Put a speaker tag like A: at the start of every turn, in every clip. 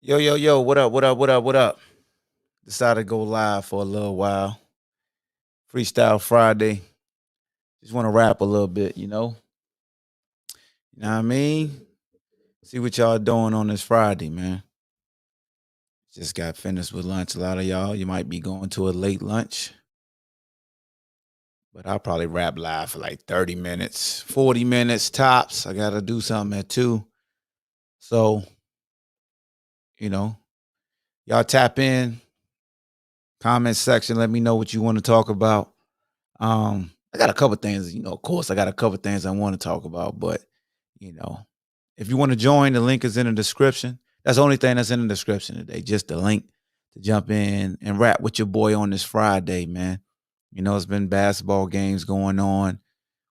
A: Yo, yo, yo, what up, what up, what up, what up? Decided to go live for a little while. Freestyle Friday. Just want to rap a little bit, you know? You know what I mean? See what y'all doing on this Friday, man. Just got finished with lunch. A lot of y'all, you might be going to a late lunch, but I'll probably rap live for like 30 minutes, 40 minutes tops. I got to do something at 2. So, you know, y'all tap in, comment section. Let me know what you want to talk about. I got a couple things, of course, I got a couple things I want to talk about, but you know, if you want to join, the link is in the description. That's the only thing that's in the description today, just the link to jump in and rap with your boy on this Friday, man. It's been basketball games going on.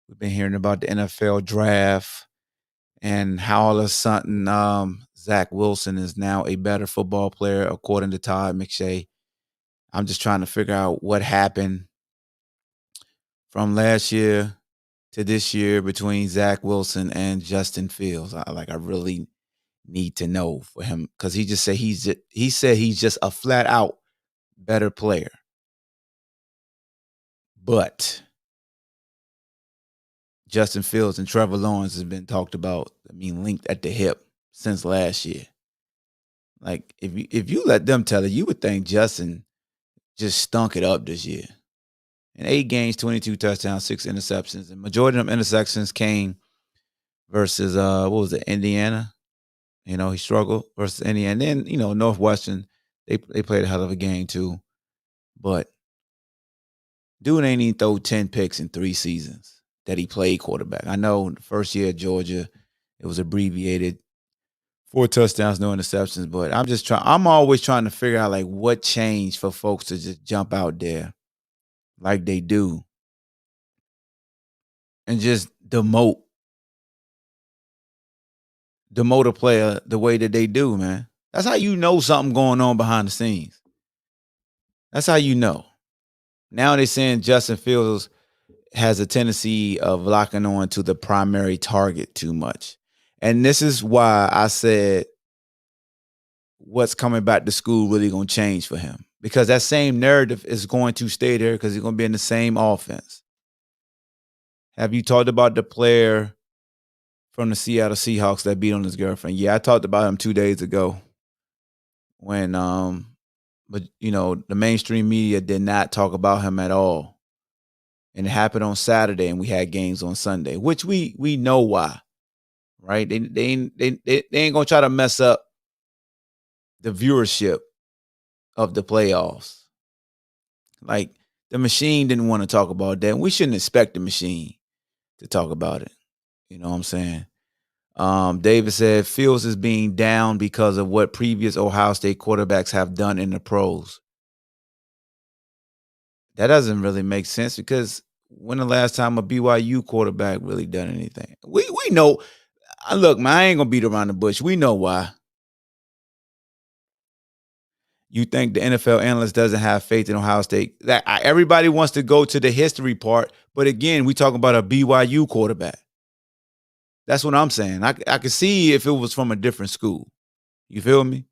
A: We've been hearing about the NFL draft and how all of a sudden Zach Wilson is now a better football player, according to Todd McShay. I'm just trying to figure out what happened from last year to this year between Zach Wilson and Justin Fields. I really need to know for him because he said he's just a flat out better player. But Justin Fields and Trevor Lawrence has been talked about, linked at the hip since last year. Like if you let them tell it, you would think Justin just stunk it up this year. In 8 games, 22 touchdowns, 6 interceptions. And majority of them interceptions came versus what was it, Indiana? He struggled versus Indiana. And then, Northwestern, they played a hell of a game too. But dude ain't even throw 10 picks in 3 seasons that he played quarterback. I know the first year at Georgia, it was abbreviated. 4 touchdowns, no interceptions. But I'm always trying to figure out like what changed for folks to just jump out there like they do and just demote a player the way that they do, man. That's how you know something going on behind the scenes. That's how you know. Now they're saying Justin Fields has a tendency of locking on to the primary target too much. And this is why I said what's coming back to school really going to change for him. Because that same narrative is going to stay there because he's going to be in the same offense. Have you talked about the player from the Seattle Seahawks that beat on his girlfriend? Yeah, I talked about him 2 days ago when but the mainstream media did not talk about him at all. And it happened on Saturday and we had games on Sunday, which we know why. Right? They ain't gonna try to mess up the viewership of the playoffs. Like the machine didn't want to talk about that. And we shouldn't expect the machine to talk about it. You know what I'm saying? David said Fields is being down because of what previous Ohio State quarterbacks have done in the pros. That doesn't really make sense because when the last time a BYU quarterback really done anything? We know. Look, man, I ain't gonna beat around the bush. We know why. You think the NFL analyst doesn't have faith in Ohio State? Everybody wants to go to the history part, but again, we talking about a BYU quarterback. That's what I'm saying. I could see if it was from a different school. You feel me?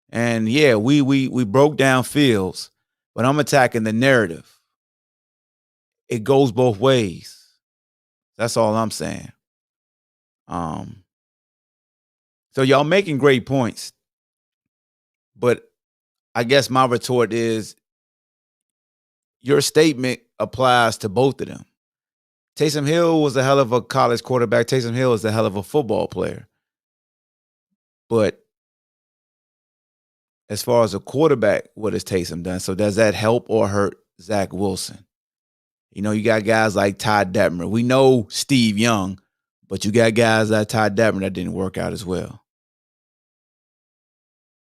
A: And yeah, we broke down Fields, but I'm attacking the narrative. It goes both ways. That's all I'm saying. So y'all making great points, but I guess my retort is your statement applies to both of them. Taysom Hill was a hell of a college quarterback. Taysom Hill is a hell of a football player. But as far as a quarterback, what has Taysom done? So does that help or hurt Zach Wilson? You got guys like Todd Detmer. We know Steve Young, but you got guys like Todd Detmer that didn't work out as well.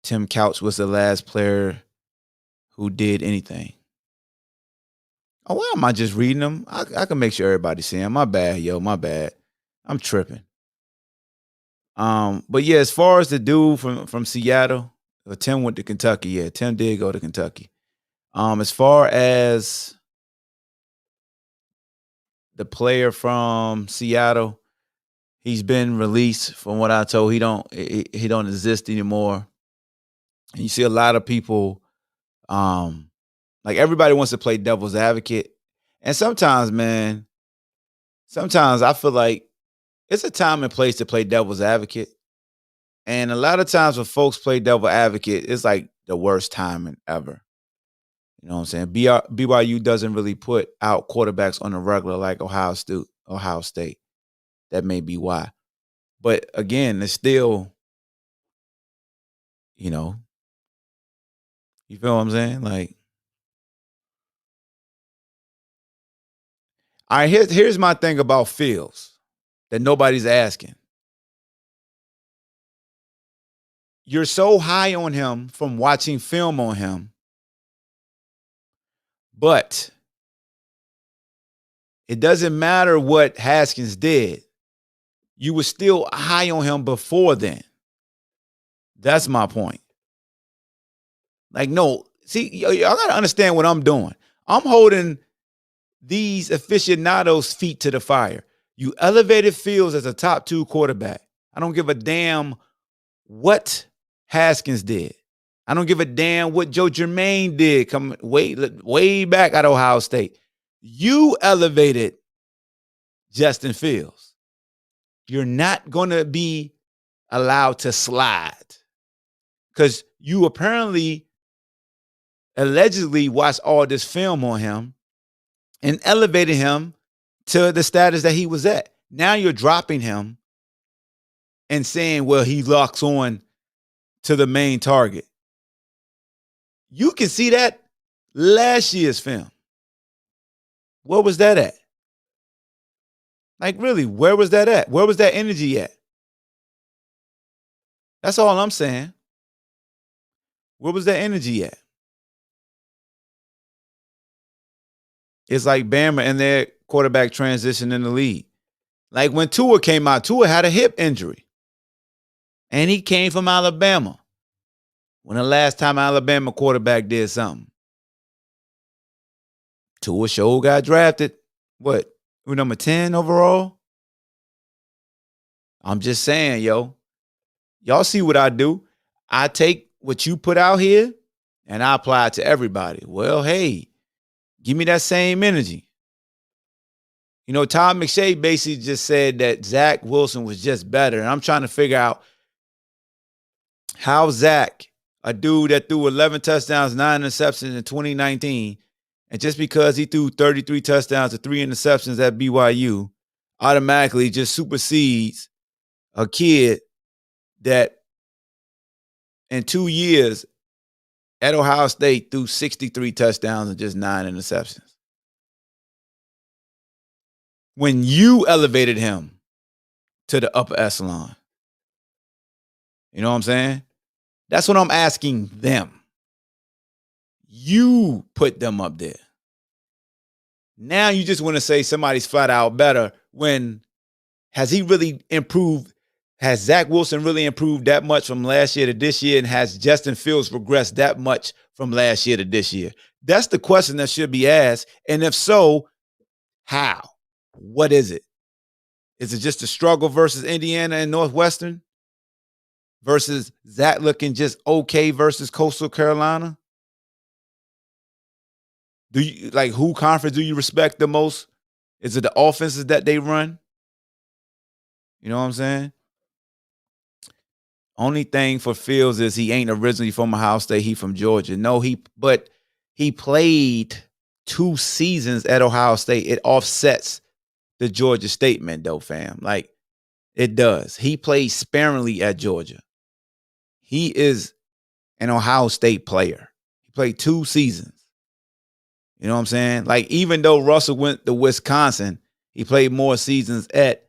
A: Tim Couch was the last player who did anything. Oh, why am I just reading them? I can make sure everybody's seeing them. My bad, yo. My bad. I'm tripping. But yeah, as far as the dude from Seattle, Tim went to Kentucky. Yeah, Tim did go to Kentucky. As far as the player from Seattle, he's been released. From what I told, he don't exist anymore. And you see a lot of people, like everybody wants to play devil's advocate. And sometimes, man, sometimes I feel like it's a time and place to play devil's advocate. And a lot of times when folks play devil advocate, it's like the worst timing ever. You know what I'm saying? BYU doesn't really put out quarterbacks on the regular like Ohio State. That may be why. But again, it's still, you know, you feel what I'm saying? Like, all right, here's my thing about Fields that nobody's asking. You're so high on him from watching film on him, but it doesn't matter what Haskins did. You were still high on him before then. That's my point. Like, no, see, y'all gotta understand what I'm doing. I'm holding these aficionados' feet to the fire. You elevated Fields as a top 2 quarterback. I don't give a damn what Haskins did. I don't give a damn what Joe Germain did come way back at Ohio State. You elevated Justin Fields. You're not going to be allowed to slide because you apparently allegedly watched all this film on him and elevated him to the status that he was at. Now you're dropping him and saying, well, he locks on to the main target. You can see that last year's film. Where was that at? Like, really, where was that at? Where was that energy at? That's all I'm saying. Where was that energy at? It's like Bama and their quarterback transition in the league. Like when Tua came out, Tua had a hip injury. And he came from Alabama. When the last time Alabama quarterback did something? Tua show got drafted. What? We're number 10 overall? I'm just saying, yo. Y'all see what I do? I take what you put out here and I apply it to everybody. Well, hey, give me that same energy. You know, Todd McShay basically just said that Zach Wilson was just better. And I'm trying to figure out how Zach, a dude that threw 11 touchdowns, 9 interceptions in 2019, and just because he threw 33 touchdowns and 3 interceptions at BYU, automatically just supersedes a kid that in 2 years at Ohio State threw 63 touchdowns and just 9 interceptions. When you elevated him to the upper echelon. You know what I'm saying? That's what I'm asking them. You put them up there. Now you just want to say somebody's flat out better when has he really improved? Has Zach Wilson really improved that much from last year to this year? And has Justin Fields progressed that much from last year to this year? That's the question that should be asked. And if so, how? What is it? Is it just a struggle versus Indiana and Northwestern? Versus Zach looking just okay versus Coastal Carolina? Do you like who conference do you respect the most? Is it the offenses that they run? You know what I'm saying? Only thing for Fields is he ain't originally from Ohio State. He from Georgia. No, but he played 2 seasons at Ohio State. It offsets the Georgia statement, though, fam. Like, it does. He played sparingly at Georgia. He is an Ohio State player. He played 2 seasons. You know what I'm saying? Like, even though Russell went to Wisconsin, he played more seasons at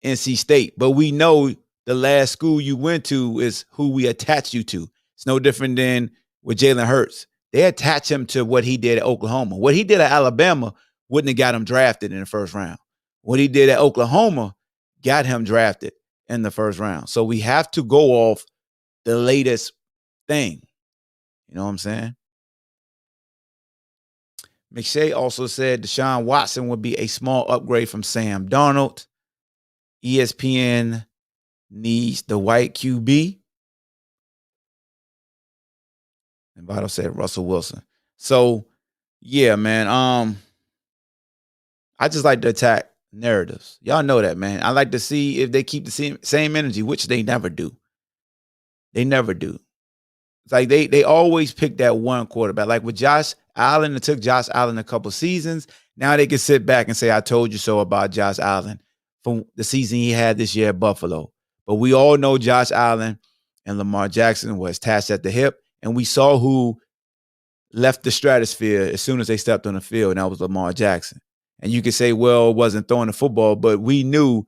A: NC State. But we know the last school you went to is who we attach you to. It's no different than with Jalen Hurts. They attach him to what he did at Oklahoma. What he did at Alabama wouldn't have got him drafted in the first round. What he did at Oklahoma got him drafted in the first round. So we have to go off the latest thing. You know what I'm saying? McShay also said Deshaun Watson would be a small upgrade from Sam Darnold. ESPN needs the white QB. And Vito said Russell Wilson. So yeah, man. I just like to attack narratives. Y'all know that, man. I like to see if they keep the same energy, which they never do. They never do. It's like they always pick that one quarterback. Like with Josh Allen, it took Josh Allen a couple seasons. Now they can sit back and say, I told you so about Josh Allen from the season he had this year at Buffalo. But we all know Josh Allen and Lamar Jackson was attached at the hip. And we saw who left the stratosphere as soon as they stepped on the field, and that was Lamar Jackson. And you could say, well, it wasn't throwing the football, but we knew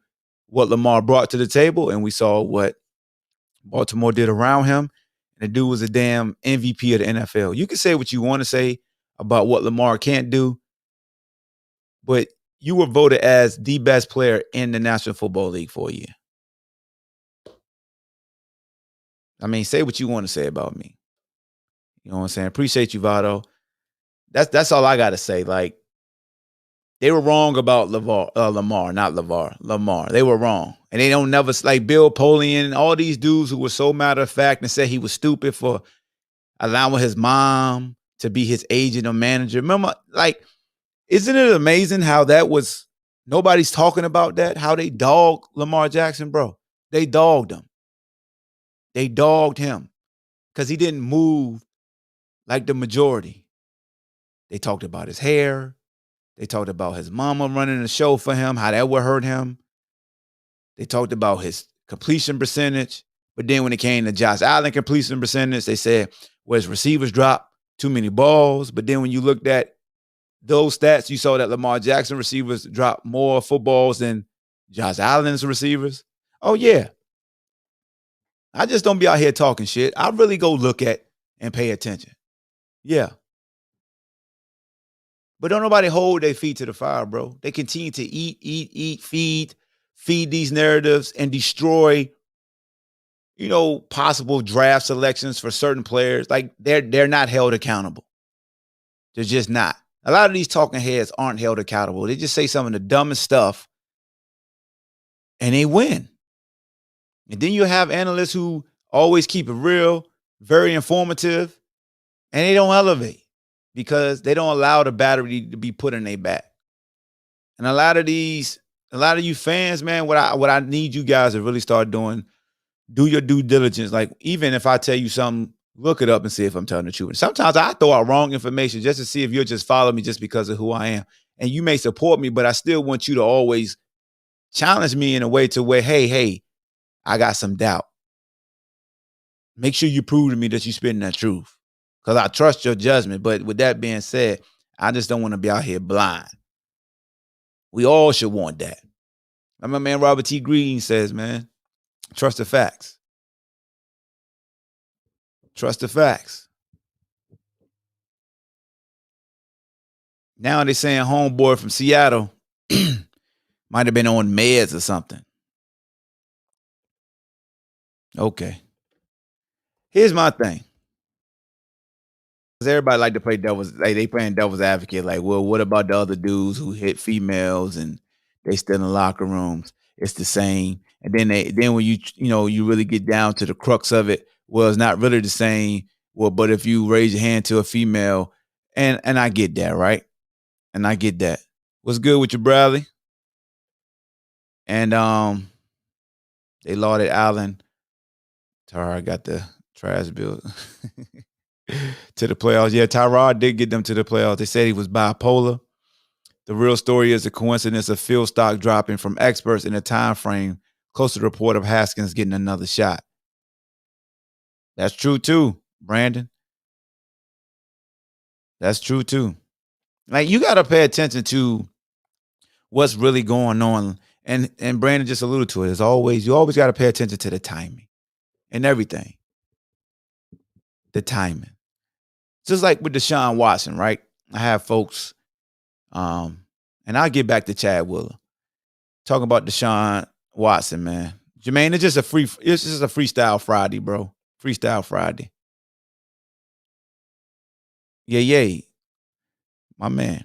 A: what Lamar brought to the table, and we saw what Baltimore did around him. And the dude was a damn MVP of the NFL. You can say what you want to say about what Lamar can't do, but you were voted as the best player in the National Football League for a year. I mean, say what you want to say about me. You know what I'm saying? Appreciate you, Vado. That's all I got to say. Like, they were wrong about Lamar, not LeVar, Lamar. They were wrong. And they don't never, like Bill Polian, all these dudes who were so matter of fact and said he was stupid for allowing his mom to be his agent or manager. Remember, like, isn't it amazing how that was, nobody's talking about that, how they dogged Lamar Jackson, bro. They dogged him. They dogged him because he didn't move like the majority. They talked about his hair. They talked about his mama running the show for him, how that would hurt him. They talked about his completion percentage. But then when it came to Josh Allen completion percentage, they said, well, his receivers dropped too many balls. But then when you looked at those stats, you saw that Lamar Jackson receivers dropped more footballs than Josh Allen's receivers. Oh, yeah. I just don't be out here talking shit. I really go look at and pay attention. Yeah. But don't nobody hold their feet to the fire, bro. They continue to eat, feed these narratives and destroy, possible draft selections for certain players. Like they're not held accountable. They're just not. A lot of these talking heads aren't held accountable. They just say some of the dumbest stuff and they win. And then you have analysts who always keep it real, very informative, and they don't elevate because they don't allow the battery to be put in their back. And a lot of you fans, man, what I need you guys to really start doing, do your due diligence. Like, even if I tell you something, look it up and see if I'm telling the truth. And sometimes I throw out wrong information just to see if you'll just follow me just because of who I am. And you may support me, but I still want you to always challenge me in a way to where, hey, I got some doubt. Make sure you prove to me that you're spitting that truth. Because I trust your judgment. But with that being said, I just don't want to be out here blind. We all should want that. Like my man Robert T. Green says, man, trust the facts. Trust the facts. Now they're saying homeboy from Seattle might have been on meds or something. Okay. Here's my thing. Everybody like to play they playing devil's advocate. Like, well, what about the other dudes who hit females and they still in locker rooms? It's the same. And then when you really get down to the crux of it, well, it's not really the same. Well, but if you raise your hand to a female, and I get that, right? And I get that. What's good with you, Bradley? And they lauded Allen. Tara got the trash bill. To the playoffs. Yeah, Tyrod did get them to the playoffs. They said he was bipolar. The real story is a coincidence of field stock dropping from experts in a time frame close to the report of Haskins getting another shot. That's true too, Brandon. That's true too. Like, you got to pay attention to what's really going on. And Brandon just alluded to it. As always, you always got to pay attention to the timing and everything. The timing. Just like with Deshaun Watson, right? I have folks, and I'll get back to Chad Willer. Talking about Deshaun Watson, man. Jermaine, it's just a Freestyle Friday, bro. Freestyle Friday. Yeah. My man.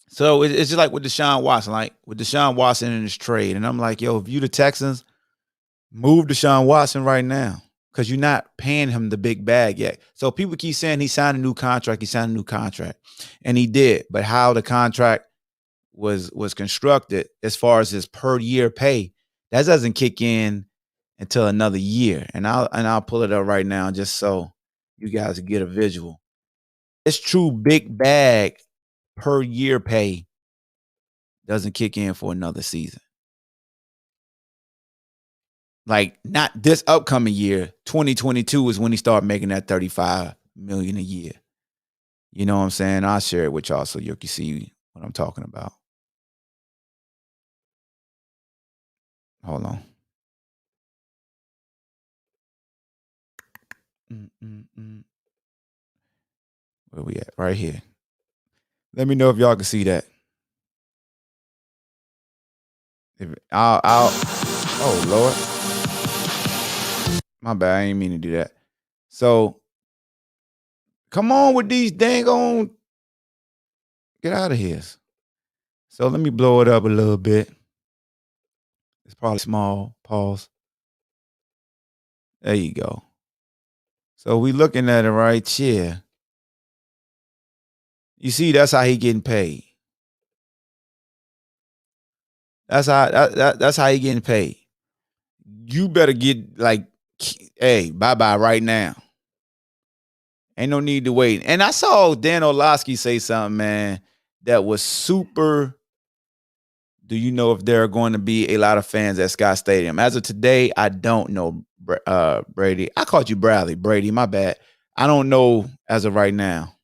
A: So it's just like with Deshaun Watson, like with Deshaun Watson in his trade. And I'm like, yo, if you the Texans, move Deshaun Watson right now. because you're not paying him the big bag yet. So people keep saying he signed a new contract, and he did. But how the contract was constructed as far as his per year pay, that doesn't kick in until another year. And I'll pull it up right now just so you guys get a visual. It's true big bag per year pay doesn't kick in for another season. Like not this upcoming year, 2022 is when he started making that 35 million a year. You know what I'm saying? I'll share it with y'all so you can see what I'm talking about. Hold on. Where we at? Right here. Let me know if y'all can see that. If I'll oh Lord. My bad. I ain't mean to do that. So come on with these dang on. Get out of here. So let me blow it up a little bit. It's probably small. Pause. There you go. So we looking at it right here. You see, that's how he getting paid. That's how he getting paid. You better get like, hey, bye right now. Ain't no need to wait. And I saw Dan Orlovsky say something, man, that was super. Do you know if there are going to be a lot of fans at Scott Stadium? As of today, I don't know, Brady. I called you Bradley. Brady, my bad. I don't know as of right now.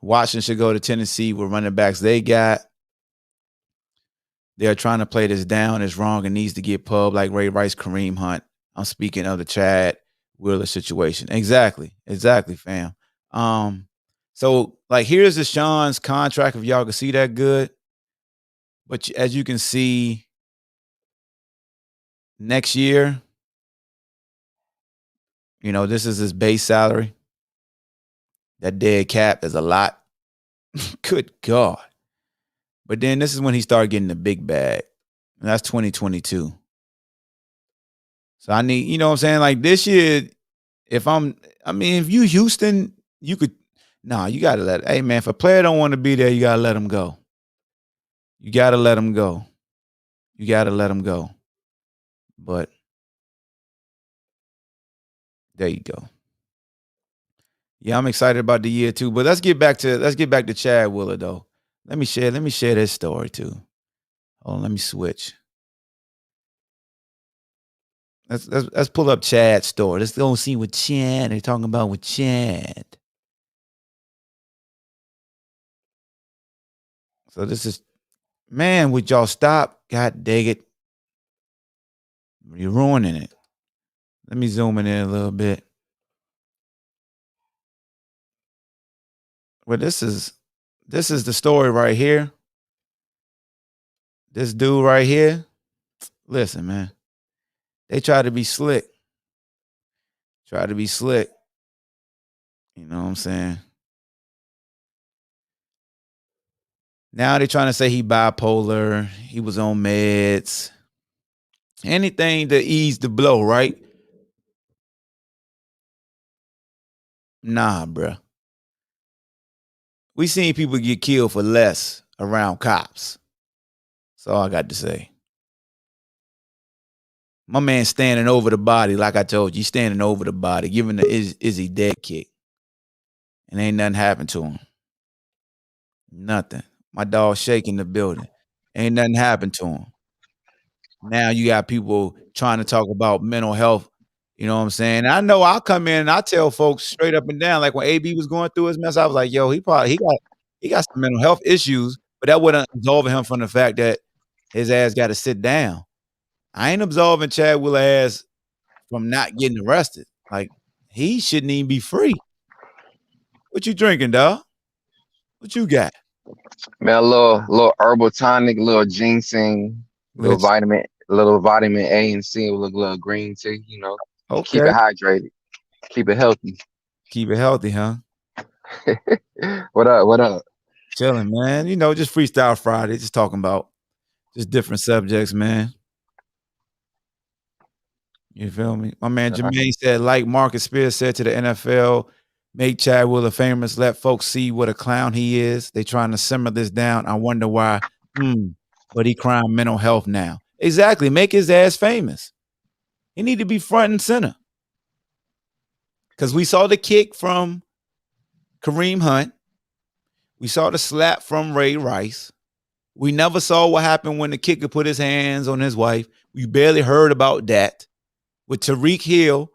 A: Washington should go to Tennessee with running backs they got. They're trying to play this down. It's wrong. It needs to get pub like Ray Rice, Kareem Hunt. I'm speaking of the Chad Wheeler situation. Exactly, fam. So like here's the Sean's contract. If y'all can see that good, but as you can see, next year, you know, this is his base salary. That dead cap is a lot. Good God. But then this is when he started getting the big bag. And that's 2022. So I need, you know what I'm saying? Like this year, if you Houston, you could, you got to hey man, if a player don't want to be there, you got to let him go. You got to let him go. But there you go. Yeah, I'm excited about the year too. But let's get back to Chad Wheeler though. Let me share this story too. Hold on, let me switch. Let's pull up Chad's story. Let's go see what Chad they're talking about with Chad. So this is, man, would y'all stop? God dang it. You're ruining it. Let me zoom in a little bit. Well, this is the story right here. This dude right here. Listen, man. They try to be slick. You know what I'm saying? Now they're trying to say he bipolar. He was on meds. Anything to ease the blow, right? Nah, bruh. We seen people get killed for less around cops. That's all I got to say. My man standing over the body, like I told you, standing over the body, giving the is he dead kick. And ain't nothing happened to him. Nothing. My dog shaking the building. Ain't nothing happened to him. Now you got people trying to talk about mental health. You know what I'm saying? And I know I'll come in and I tell folks straight up and down, like when AB was going through his mess, I was like, yo, he got some mental health issues, but that wouldn't absolve him from the fact that his ass got to sit down. I ain't absolving Chad Wheeler ass from not getting arrested. Like he shouldn't even be free. What you drinking, dog? What you got?
B: Man, a little herbal tonic, little ginseng,
A: Which
B: little vitamin A and C with a little green tea, keep
A: okay.
B: it hydrated, keep it healthy.
A: Keep it healthy, huh?
B: What up? What up?
A: Chilling, man. You know, just Freestyle Friday, just talking about just different subjects, man. You feel me? My man Jermaine said, like Marcus Spears said to the NFL, make Chad Wheeler famous, let folks see what a clown he is. They trying to simmer this down. I wonder why. But he crying mental health now. Exactly. Make his ass famous. He need to be front and center. Because we saw the kick from Kareem Hunt. We saw the slap from Ray Rice. We never saw what happened when the kicker put his hands on his wife. We barely heard about that. With Tariq Hill,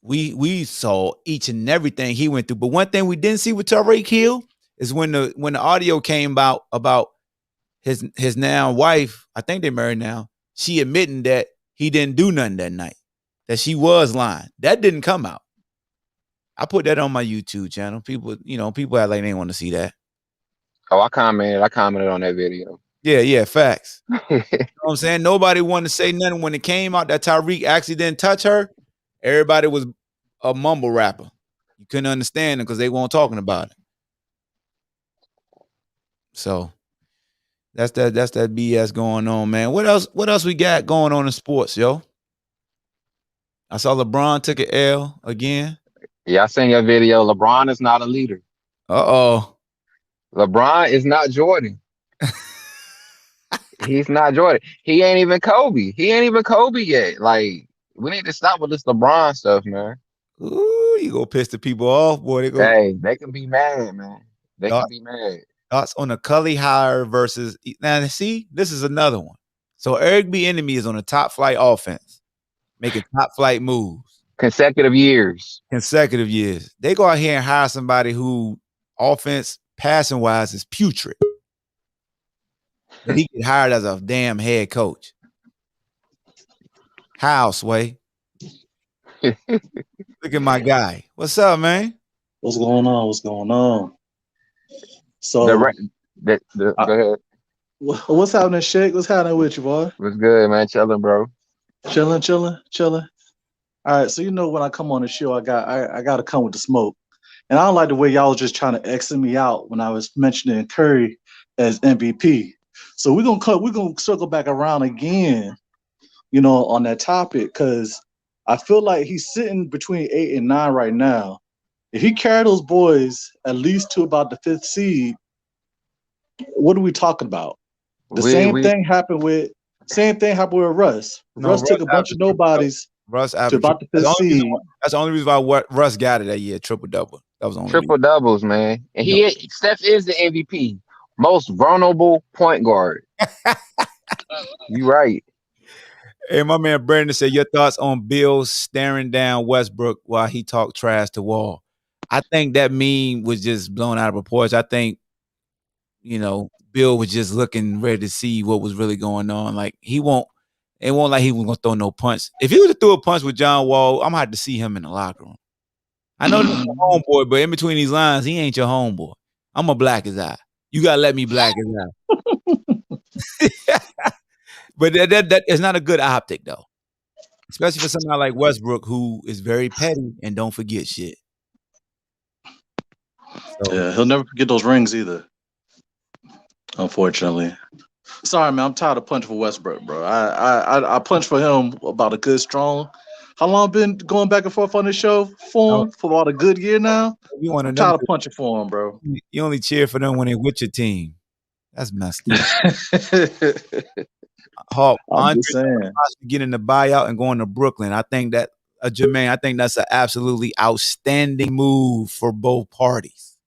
A: we saw each and everything he went through. But one thing we didn't see with Tariq Hill is when the audio came out about his now wife, I think they married now, she admitting that he didn't do nothing that night, that she was lying. That didn't come out. I put that on my YouTube channel. People act like they want to see that.
B: Oh, I commented on that video.
A: Yeah, facts. You know what I'm saying? Nobody wanted to say nothing when it came out that Tyreek actually didn't touch her. Everybody was a mumble rapper. You couldn't understand it because they weren't talking about it. So that's that BS going on, man. What else we got going on in sports, yo? I saw LeBron took an L again.
B: Yeah, I seen your video. LeBron is not a leader.
A: Uh-oh.
B: LeBron is not Jordan. He's not Jordan. He ain't even Kobe. He ain't even Kobe yet. Like, we need to stop with this LeBron stuff, man.
A: Ooh, you go piss the people off, boy.
B: Hey, they can be mad, man. They can be mad.
A: Thoughts on the Cully hire versus now? See, this is another one. So Eric Bieniemy is on a top flight offense, making top flight moves.
B: Consecutive years.
A: They go out here and hire somebody who offense passing wise is putrid. But he get hired as a damn head coach. How, Sway? Look at my guy. What's up, man?
C: What's going on? So,
B: go ahead.
C: What's happening, Shake? What's happening with you, boy?
B: What's good, man? Chilling, bro.
C: Chilling. All right, so when I come on the show, I got to come with the smoke, and I don't like the way y'all was just trying to exit me out when I was mentioning Curry as MVP. So we're gonna circle back around again, on that topic, because I feel like he's sitting between 8 and 9 right now. If he carry those boys at least to about the 5th seed, what are we talking about? Same thing happened with Russ. Russ took a bunch of nobodies to about the 5th seed.
A: That's the only reason why Russ got it that year, triple-double. That was the only
B: triple doubles, man. And Steph is the MVP. Most vulnerable point guard. You right.
A: Hey, my man Brandon said, your thoughts on Bill staring down Westbrook while he talked trash to Wall. I think that meme was just blown out of proportion. I think, Bill was just looking ready to see what was really going on. Like, it won't like he was going to throw no punch. If he was to throw a punch with John Wall, I'm going to have to see him in the locker room. I know he's your homeboy, but in between these lines, he ain't your homeboy. I'm a black as eye. You got to let me black as eye. But that is not a good optic, though. Especially for somebody like Westbrook, who is very petty and don't forget shit.
C: So, yeah, he'll never forget those rings either. Unfortunately. Sorry, man. I'm tired of punching for Westbrook, bro. I punched for him about a good strong. How long been going back and forth on this show for him? For about a good year now. I'm tired of punching for him, bro.
A: You only cheer for them when they're with your team. That's messed up. Hawk, Andre getting the buyout and going to Brooklyn. I think that Jermaine, I think that's an absolutely outstanding move for both parties.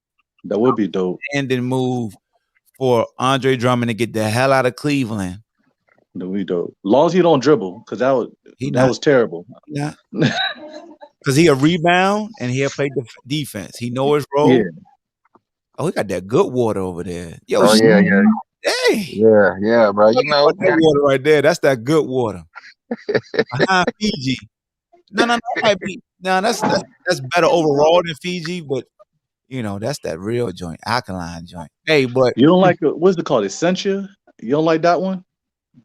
C: That would be dope.
A: Outstanding move for Andre Drummond to get the hell out of Cleveland.
C: That would be dope. As long as he don't dribble, because that was terrible.
A: Yeah. Because he a rebound and he'll play defense. He know his role.
C: Yeah.
A: Oh, he got that good water over there. Yo,
B: yeah.
A: Hey.
B: Yeah, bro. You know
A: that water right there. That's that good water. Behind Fiji. No, that's better overall than Fiji, but that's that real joint, alkaline joint. Hey, but
C: you don't like what's it called? Essentia? You don't like that one?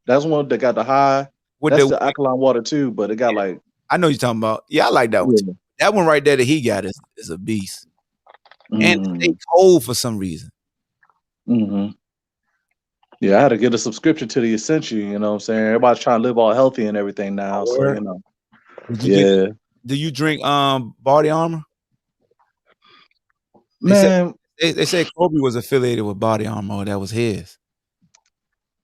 C: That's one that got the high. That's the alkaline water too, but it got like.
A: I know you're talking about. Yeah, I like that one too. That one right there that he got is a beast. And they cold for some reason.
C: Mm-hmm. Yeah, I had to get a subscription to the Essential, you know what I'm saying? Everybody's trying to live all healthy and everything now. So,
A: Did you get?
C: Yeah,
A: Do you drink Body Armor? They said
C: man,
A: they said Kobe was affiliated with Body Armor. Or that was his.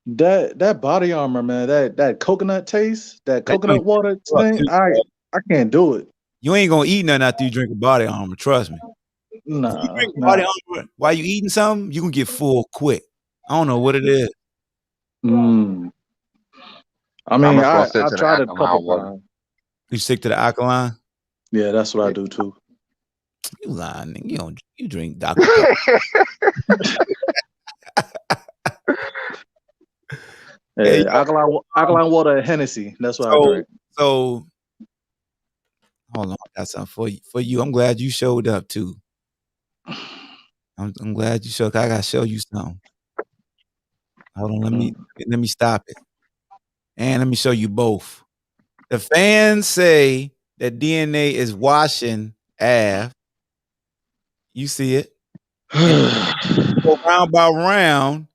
C: that body armor, man, that coconut taste, that
A: That joint
C: coconut water
A: fuck
C: thing,
A: too.
C: I can't do it.
A: You ain't gonna eat nothing after you drink a Body Armor. Trust me. If you
C: Nah,
A: drink Body
C: nah.
A: Armor while you eating something, you can get full quick. I don't know what it is.
C: Mm. I
B: I'm
C: mean,
B: just gonna stick
C: I've
B: to the
C: tried it a couple
B: alkaline water.
C: times.
A: You stick to the alkaline.
C: Yeah, that's what I do too.
A: You lying, nigga. You drink Dr. Pepper. Hey,
C: Yeah, alkaline water and Hennessy. That's what I drink.
A: so hold on, I got something for you. I'm glad you showed up too. I'm glad you showed. I gotta show you something. Hold on, let me stop it, and let me show you both. The fans say that DNA is washing Av. You see it. Go round by round,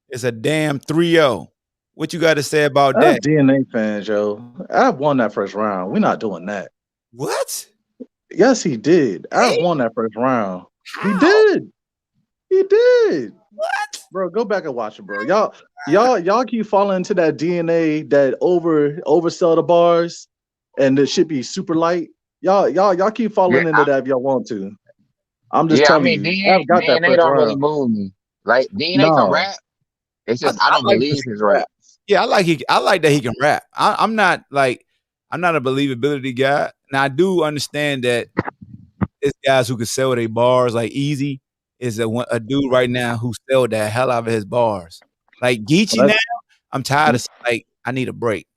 A: it's a damn 3-0. What you got to say about
C: I'm
A: that?
C: DNA fans, yo. I won that first round. We're not doing that.
A: What?
C: Yes, he did. I
A: Hey,
C: won that first round.
A: how?
C: He did. He did.
A: What?
C: Bro, go back and watch it, bro. Y'all keep falling into that DNA that oversell the bars and it should be super light. Y'all keep falling
B: Yeah,
C: into that if y'all want to. I'm just
B: yeah. I
C: telling
B: mean,
C: you. I've got that
B: DNA
C: first
B: don't really
C: round.
B: move me. Like DNA can
C: No.
B: rap. It's
A: I
B: just I don't
A: like this
B: believe his
A: rap.
B: rap.
A: Yeah, I like that he can rap. I'm not a believability guy. Now I do understand that there's guys who can sell their bars like Easy is a dude right now who sell the hell out of his bars. Like Geechee
C: Well,
A: now, I'm tired of like I need a break.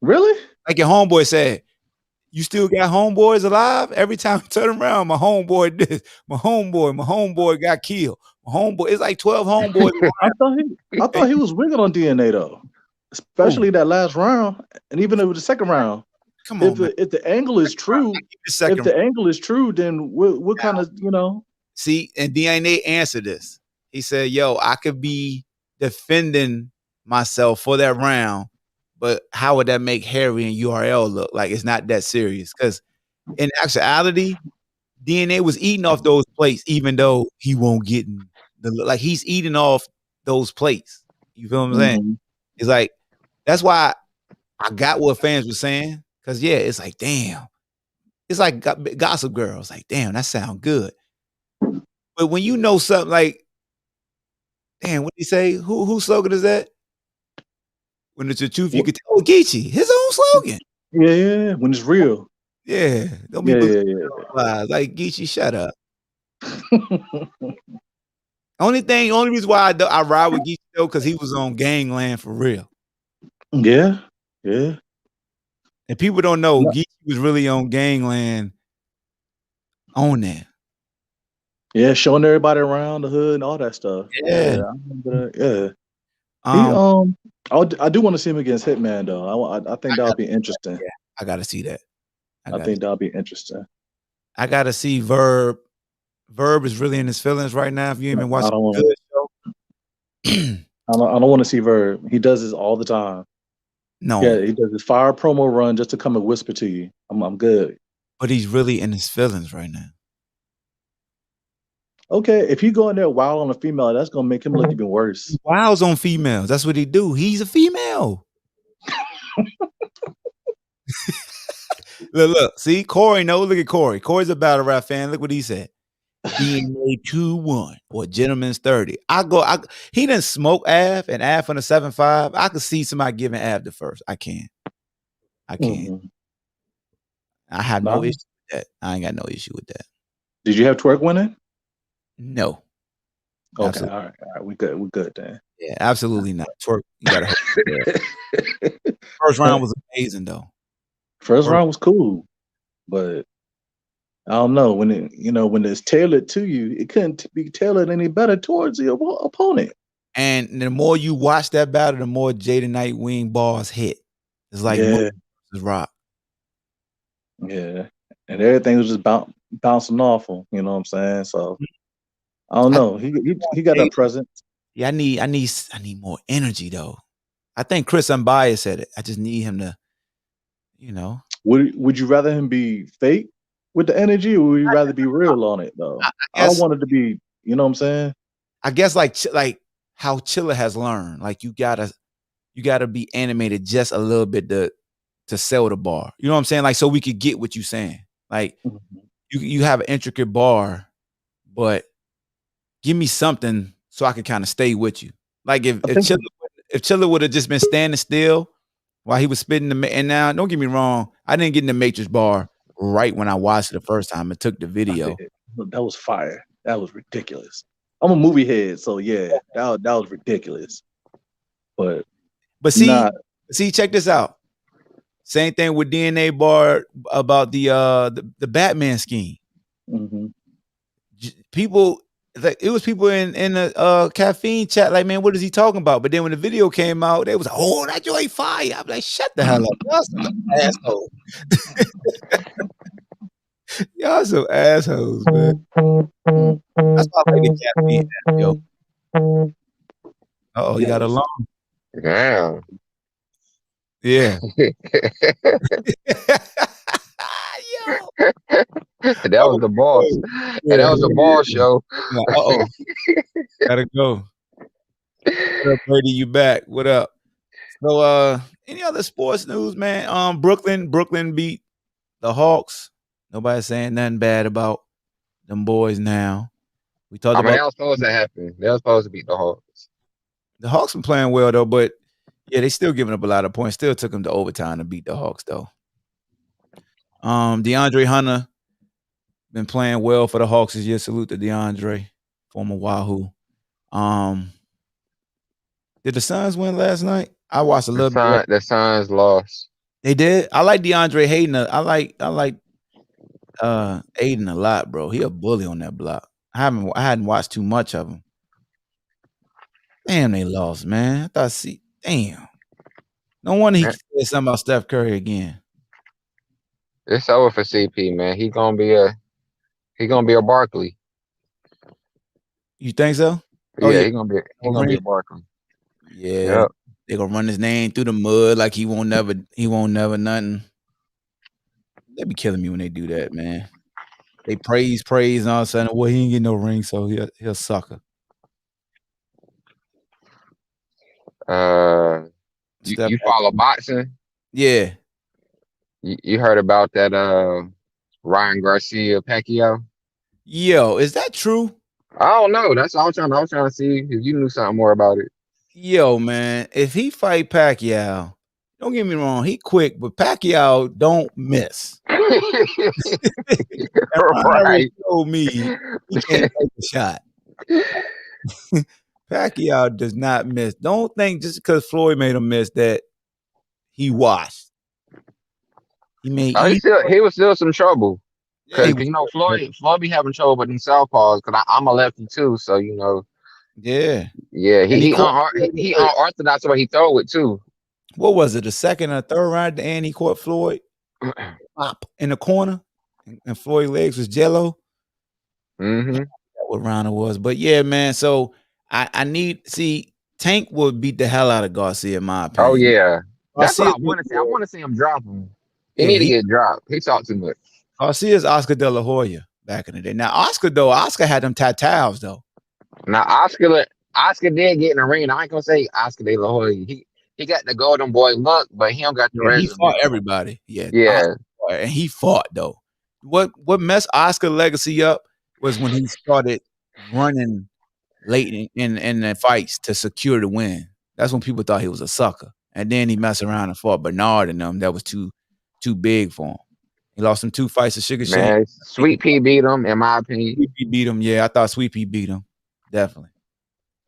C: really?
A: Like your homeboy said, you still got homeboys alive? Every time I turn around, my homeboy this, my homeboy got killed. My homeboy, it's like 12 homeboys.
C: I thought he was wigging on DNA though. Especially that last round. And even over the second round.
A: Come on, man.
C: If the angle is true, then what kind of,
A: See, and DNA answered this. He said, yo, I could be defending myself for that round, but how would that make Harry and URL look? Like it's not that serious. Because in actuality, DNA was eating off those plates, even though he won't get like he's eating off those plates. You feel what I'm saying?
C: Mm-hmm.
A: It's like that's why I got what fans were saying. Cause yeah, it's like, damn. It's like Gossip Girl. It's like, damn, that sound good. But when you know something like, damn, what did he say? Whose slogan is that? When it's the truth, you could tell. Oh, Geechee, his own slogan.
C: Yeah, when it's real.
A: Yeah, don't be
C: Yeah.
A: lies. Like Geechee, shut up. Only reason why I ride with Geechee though, because he was on Gangland for real.
C: Yeah.
A: And people don't know
C: No.
A: Geechee was really on Gangland on that.
C: Yeah, showing everybody around the hood and all that stuff.
A: Yeah.
C: I remember that. Yeah. I do want to see him against Hitman though. I think that would be interesting.
A: Yeah, I gotta see that.
C: I think that'll be interesting.
A: I gotta see Verb. Verb is really in his feelings right now. If you even watch
C: I don't want
A: good
C: to. I don't want to see Verb. He does this all the time.
A: No.
C: Yeah, he does his fire promo run just to come and whisper to you. I'm good.
A: But he's really in his feelings right now.
C: Okay, if you go in there wild on a female, that's gonna make him look even worse.
A: Wiles on females. That's what he do. He's a female. Look. See, Corey. No, look at Corey. Corey's a battle rap fan. Look what he said. DNA 2-1 or Gentleman's 30. He didn't smoke Av and Av on the 7-5. I could see somebody giving Av the first. I can.
C: Mm-hmm.
A: I have no issue with that. I ain't got no issue with that.
C: Did you have Twerk winning?
A: No.
C: Okay,
A: absolutely.
C: all right. We good then.
A: Yeah, absolutely not. Twerk, you gotta hope. First round was amazing though.
C: First round was cool, but I don't know when it's tailored to you, it couldn't be tailored any better towards the opponent.
A: And the more you watch that battle, the more Jaden Nightwing bars hit. It's like rock.
C: Yeah, and everything was just bouncing off him. You know what I'm saying? So I don't know. He got that presence.
A: Yeah, I need more energy though. I think Chris Unbiased said it. I just need him to You know,
C: Would you rather him be fake with the energy, or would you rather be real on it though?
A: I
C: I don't
A: guess
C: want it to be. You know what I'm saying?
A: I guess like how Chilla has learned. Like you gotta be animated just a little bit to sell the bar. You know what I'm saying? Like so we could get what you're saying. Like
C: Mhm.
A: you have an intricate bar, but give me something so I can kind of stay with you. Like
C: I think.
A: If Chilla would have just been standing still while he was spitting and now don't get me wrong, I didn't get in the Matrix bar right when I watched it the first time and took the
C: I did.
A: video.
C: That was fire. That was ridiculous. I'm a movie head, so yeah, that was ridiculous. But
A: But
C: not.
A: see, check this out. Same thing with DNA bar about the Batman scheme.
C: Mm-hmm.
A: People like it was people in the caffeine chat like, man, what is he talking about? But then when the video came out, they was like, oh, that joint fire. I'm like, shut the hell up. Y'all some assholes. Y'all some assholes, man. That's why I like the caffeine app, yo. Uh-oh, you got a
C: Yes.
A: alarm.
B: Damn.
A: Yeah. Yo.
B: That was the boss. And
A: Yeah,
B: that was the boss show.
A: yeah. Uh-oh. Gotta go. What up, Brady? You back? What up? So any other sports news, man? Brooklyn beat the Hawks. Nobody's saying nothing bad about them boys now. We talked
B: I mean,
A: about
B: that was supposed to happen. They was supposed to beat the Hawks.
A: the Hawks been playing well though, but yeah, they still giving up a lot of points. Still took them to overtime to beat the Hawks though. DeAndre Hunter been playing well for the Hawks this year. Salute to DeAndre, former Wahoo. Um, did the Suns win last night? I watched a little bit.
B: The Suns lost.
A: They did. I like DeAndre Hayden. I like Aiden a lot, bro. He a bully on that block. I hadn't watched too much of him. Damn, they lost, man. I thought damn. No wonder he
B: Man,
A: said something about Steph Curry again.
B: it's over for CP, man. He gonna be a Barkley.
A: You think so? Oh
B: Yeah,
A: yeah.
B: he gonna be a Barkley.
A: Yeah.
B: Yep.
A: They gonna run his name through the mud like he won't never nothing. They be killing me when they do that, man. They praise, and all of a sudden, well, he ain't get no ring, so he'll sucker.
B: You follow boxing?
A: Yeah.
B: You heard about that Ryan Garcia Pacquiao?
A: Yo, is that true?
B: I don't know. That's all I was trying to see if you knew something more about it.
A: Yo, man, if he fight Pacquiao, don't get me wrong, he quick, but Pacquiao don't miss.
B: Right.
A: Told me he can't take a shot. Pacquiao does not miss. Don't think just because Floyd made him miss that he washed. He made
B: he was still some trouble.
A: yeah,
B: Cause Floyd be having trouble with them southpaws. Cause I'm a lefty too, so
A: yeah.
B: Yeah,
A: And
B: he unorthodox the way he throw it too.
A: What was it? The second or third round, and he caught Floyd pop in the corner, and Floyd's legs was jello.
B: Mm-hmm.
A: What round it was, but yeah, man. So I Tank would beat the hell out of Garcia, in my opinion.
B: Oh yeah, that's what
A: Garcia,
B: I want to see. I want to see him drop him. He
A: yeah,
B: need to get dropped. He talked too much.
A: Garcia's Oscar De La Hoya back in the day. Now Oscar had them tattoos though.
B: Now Oscar did get in the ring. I ain't gonna say Oscar De La Hoya. He got the golden boy look, but he don't got the
A: Yeah, he
B: resume.
A: fought everybody. Yeah,
B: Yeah.
A: and he fought though. What messed Oscar legacy up was when he started running late in the fights to secure the win. That's when people thought he was a sucker. And then he messed around and fought Bernard and them. That was too big for him. He lost him 2 fights to Sugar Shane.
B: Man, Sweet Pea beat him, in my opinion.
A: Sweet Pea beat him. Yeah, I thought Sweet Pea beat him. Definitely.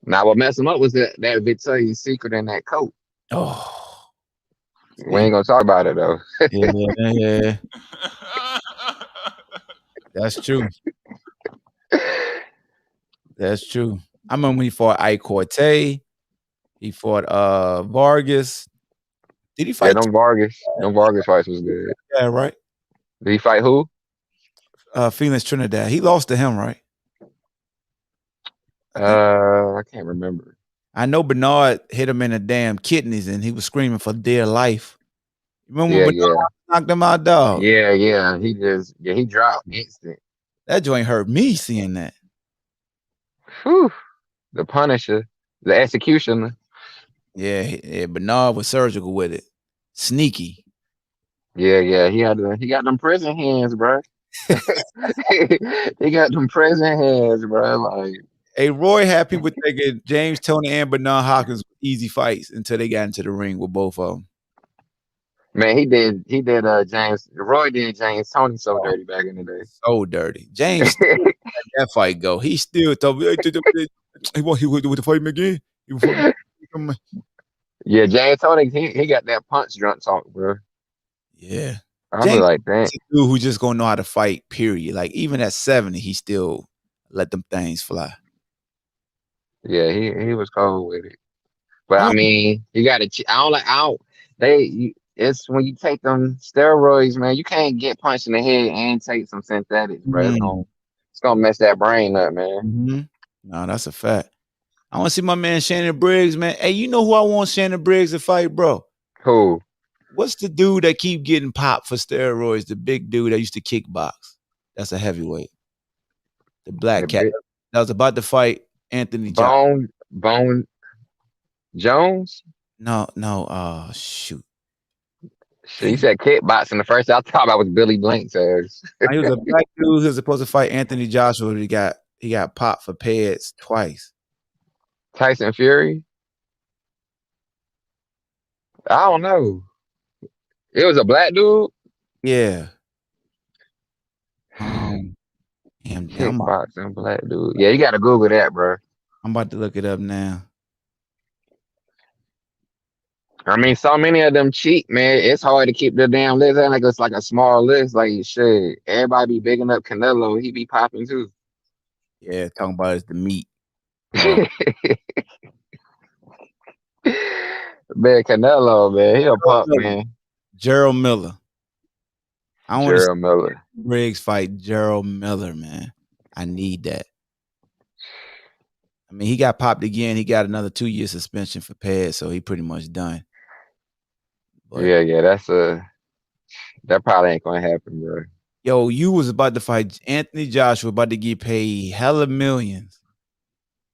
B: Now what messed him up was that Victoria's Secret in that coat.
A: Oh.
B: We ain't gonna talk about it though.
A: Yeah. That's true. That's true. I remember when he fought Ike Corte. He fought Vargas. Did he fight?
B: Yeah, them Vargas fights was good.
A: Yeah, right.
B: Did he fight who?
A: Felix Trinidad. He lost to him, right?
B: I can't remember.
A: I know Bernard hit him in the damn kidneys and he was screaming for dear life. Remember when Bernard knocked him out, dog.
B: Yeah. He dropped instant.
A: That joint hurt me seeing that.
B: Whew. The Punisher, the executioner.
A: Yeah, Bernard was surgical with it. Sneaky.
B: Yeah. He got them prison hands, bro. He got them prison hands, bro. Like,
A: Hey, Roy had people thinking James Toney and Bernard Hopkins were easy fights until they got into the ring with both of them.
B: man, James Roy did James Tony so dirty back in the day.
A: So dirty. James still let that fight go. He still thought he want to fight him again. He want to fight him.
B: Yeah, James Tony, he got that punch drunk talk, bro.
A: Yeah.
B: I be
A: James
B: like,
A: is
B: that.
A: a dude who just gonna know how to fight, period. Like even at 70, he still let them things fly.
B: Yeah, he was cold with it. But I mean, you got to. It's when you take them steroids, man. You can't get punched in the head and take some synthetics, bro. It's gonna mess that brain up, man.
A: Mm-hmm. No, that's a fact. I want to see my man Shannon Briggs, man. Hey, you know who I want Shannon Briggs to fight, bro?
B: Who?
A: What's the dude that keep getting popped for steroids? The big dude that used to kickbox. That's a heavyweight. The black cat that was about to fight Anthony
B: Bone Jones?
A: No. Shoot.
B: He said kickboxing. The first I thought about was Billy Blank's ass.
A: He was a black dude who was supposed to fight Anthony Joshua. He got popped for pads twice.
B: Tyson Fury? I don't know. It was a black dude?
A: Yeah.
B: Kickboxing black dude. Yeah, you gotta Google that, bro.
A: I'm about to look it up now.
B: I mean, so many of them cheat, man. It's hard to keep the damn list. Like it's like a small list. Like shit, everybody be bigging up Canelo. He be popping too.
A: Yeah, talking about is the meat.
B: Man, Canelo, man, he a pop, man.
A: Gerald Miller. I want
B: Gerald Miller.
A: Briggs fight Gerald Miller, man. I need that. I mean, he got popped again. He got another 2-year suspension for pads, so he pretty much done.
B: But, yeah, that probably ain't gonna happen, bro.
A: Yo, you was about to fight Anthony Joshua, about to get paid hella millions,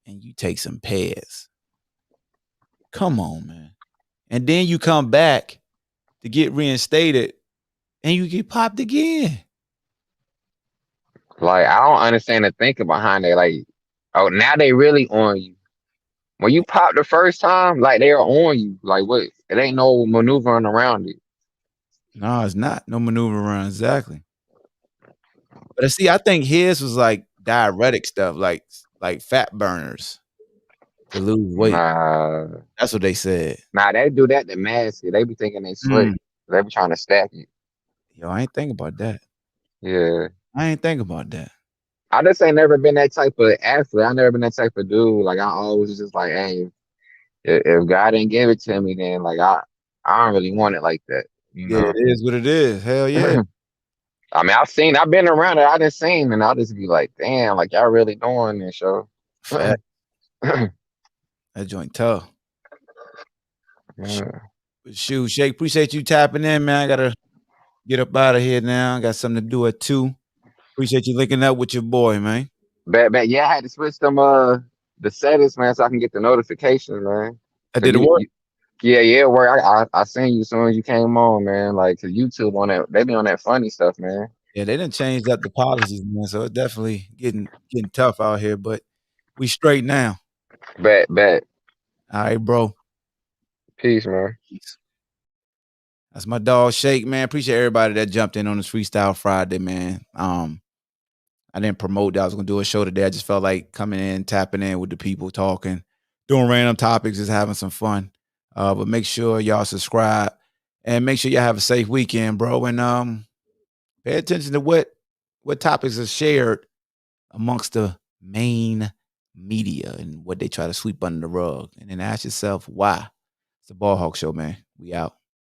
A: and you take some pads. Come on, man. And then you come back to get reinstated, and you get popped again.
B: Like, I don't understand the thinking behind it. Like, oh, now they really on you. When you pop the first time, like they are on you. Like what? It ain't no maneuvering around it.
A: No, it's not. No maneuver around, exactly. But see, I think his was like diuretic stuff, like fat burners to lose weight.
B: Nah.
A: That's what they said.
B: Nah, they do that to mask it. They be thinking they slick. They be trying to stack it.
A: Yo, I ain't think about that.
B: Yeah.
A: I ain't think about that.
B: I just ain't never been that type of athlete. I never been that type of dude. Like I always just like, hey, if God didn't give it to me, then like I don't really want it like that. You know?
A: It is what it is. Hell yeah.
B: I mean, I've been around it. I just seen, and I'll just be like, damn, like y'all really doing this show.
A: That joint tough.
B: Yeah.
A: Shoot, Shake, appreciate you tapping in, man. I gotta get up out of here now. I got something to do at 2. Appreciate you linking up with your boy, man.
B: Bet. Yeah, I had to switch them the settings, man, so I can get the notifications, man.
A: Did it work?
B: Yeah, it worked. I seen you as soon as you came on, man. Like, cause YouTube on that, they be on that funny stuff, man.
A: Yeah, they didn't change up the policies, man. So it's definitely getting tough out here, but we straight now.
B: Bet.
A: All right, bro.
B: Peace, man.
A: Peace. That's my dog Shake, man. Appreciate everybody that jumped in on this Freestyle Friday, man. I didn't promote that I was gonna do a show today. I just felt like coming in, tapping in with the people, talking, doing random topics, just having some fun. But make sure y'all subscribe and make sure y'all have a safe weekend, bro. And pay attention to what topics are shared amongst the main media and what they try to sweep under the rug. And then ask yourself why. It's the Ball Hawk Show, man. We out.